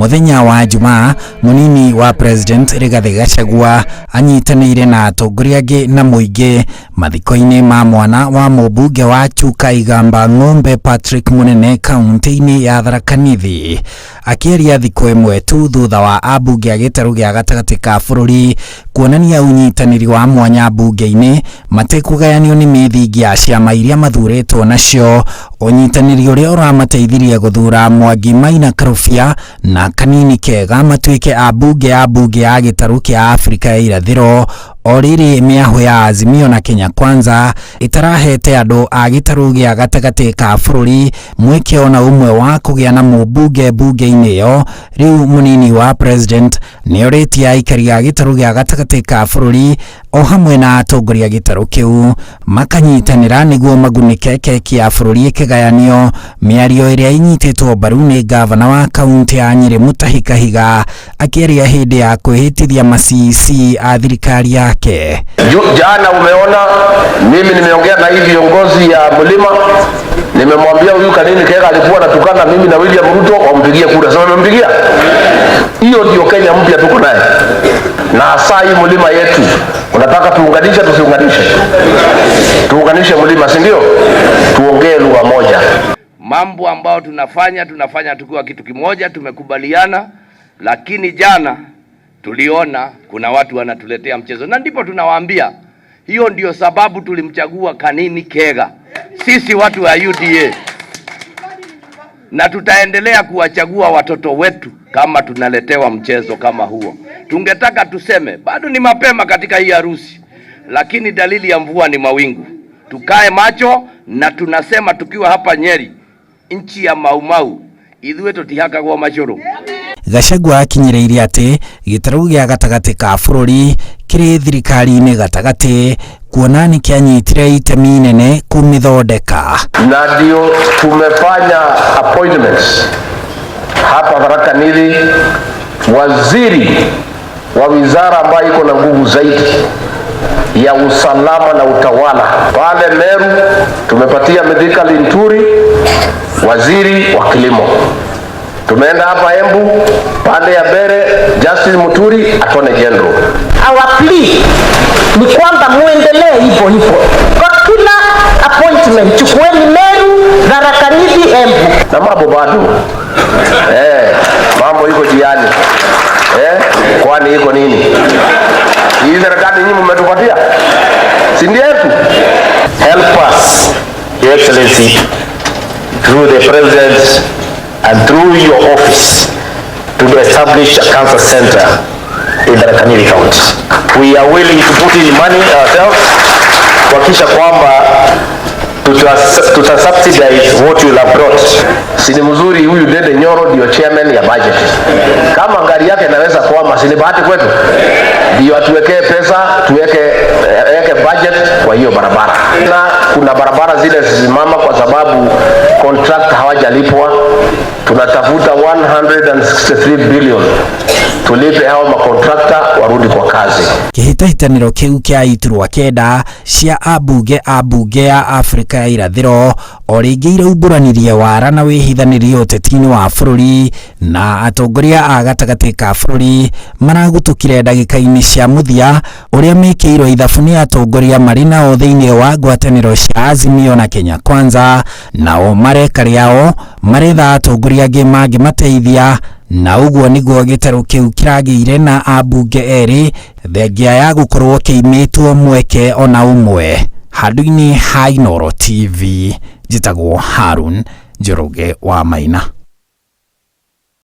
Muthenya wa Jumaa, munini wa President Rigathi Gachagua anyitanĩire na atongoria angĩ na mũingĩ mathiko-inĩ ma mwana wa mũmbunge wa Chuka Igamba Ng'ombe Patrick Munene kaunti-inĩ ya Tharaka Nithi. Akĩaria thikũ ĩmwe tu thutha wa ambunge a gĩtarũ gĩa gatagatĩ ka bũrũri kuonania ũnyitanĩri wa mwanya mbunge-inĩ matekũgayanio nĩ mĩthingi ya ciama iria mathurĩtwo nacio, ũnyitanĩri ũrĩa ũramateithirie gũthura Mwangi Maina Karũbia na Kanini Kega matuĩke ambunge ya gĩtarũ kĩa Afrika ya irathĩro. O rĩrĩ mĩahũ ya Azimio na Kenya Kwanza itarahete andũ a gĩtarũ gĩa gatagatĩ ka bũrũri mweke ona ũmwe wa kũgĩa na mũmbunge mbunge-inĩ ĩyo. Rĩu munini wa President nĩorĩtie aikari a gĩtarũ gĩa gatagatĩ ka bũrũri o hamwe na atongoria gĩtarũ kĩu makanyitanĩra nĩguo magunĩke keki ya bũrũri ĩkĩgayanio, mĩario ĩrĩa inyitĩtwo mbaru nĩ gavana wa kaunti ya Nyeri Mutahi Kahiga akĩaria hĩndĩ ya kwĩhĩtithia macisi a thirikari yake. Jana umeona mimi nimeongea na hii viongozi ya Mlima, nimemwambia huyu Kanini Kega alikuwa anatukana mimi na William Ruto wampigie kura. Sasa wamempigia. Hiyo ndio Kenya mpya tuko naye. Na saa hii Mlima yetu unataka tuunganishe tusiunganishe? Tuunganishe Mlima, si ndio? Tuongee lugha moja. Mambo ambayo tunafanya tukiwa kitu kimoja, tumekubaliana, lakini jana tuliona kuna watu wanatuletea mchezo, na ndipo tunawaambia hiyo ndio sababu tulimchagua Kanini Kega sisi watu wa UDA, na tutaendelea kuwachagua watoto wetu kama tunaletewa mchezo kama huo. Tungetaka tuseme bado ni mapema katika hii harusi, lakini dalili ya mvua ni mawingu. Tukae macho, na tunasema tukiwa hapa Nyeri, nchi ya maumau ithuĩ tũtihakagwo macũrũ. Gachagua akinyĩrĩirie atĩ gĩtarũ gĩa gatagatĩ ka bũrũri kĩrĩ thirikari-inĩ gatagatĩ, kuona nĩ kĩanyitire itemi inene kũmĩthondeka. Na ndio tumefanya appointments hapa Tharaka Nithi. Waziri wa wizara ambayo iko na nguvu zaidi ya usalama na utawala pale Meru tumepatia Mithika Linturi waziri wa kilimo. Tumeenda hapa Embu pande ya Bere Justice Muturi Attorney General. Our plea ni kwamba muendelee hivyo hivyo kwa kila appointment, chukueni Meru, Tharaka Nithi, Embu. Na mambo bado mambo iko jiani. Kwani iko nini? Hii serikali nyinyi mmetupatia, si ndio yetu? Help us, Your Excellency, through the President and through your office to establish a cancer center in Tharaka Nithi County. We are willing to put in money ourselves kuhakikisha kwamba tutasubsidize what you have brought. Si ni mzuri huyu Dede Nyoro ndio chairman ya budget. Kama gari yake inaweza kwama, si ni bahati kwetu? Ndio atuwekee pesa, tuweke budget kwa hiyo barabara. Na kuna barabara zile zisimama kwa sababu contract hawajalipwa. Tunatafuta 163 billion tulipe hao makontrakta warudi kwa kazi. Kĩhĩtahĩtanĩro kĩu kĩa iturwa kenda cia ambunge ya Afrika ya irathĩro o rĩngĩ iraumbũranirie wara na wĩhithanĩrio ũteti-inĩ wa bũrũri, na atongoria a gatagatĩ ka bũrũri maragũtũkire ndagĩka-inĩ cia mũthia ũrĩa mekĩirwo ithabu nĩ atongoria marĩ nao thĩinĩ wa ngwatanĩro cia Azimio na Kenya Kwanza, nao mareka rĩao maretha atongoria angĩ mangĩmateithia. Na ũguo nĩguo gĩtarũ kĩu kĩragĩire na ambunge erĩ thengia ya gũkorwo kĩimĩtwo mweke ona ũmwe. Handũ-inĩ ha Inooro TV, njĩtagwo Harun Njoroge wa Maina.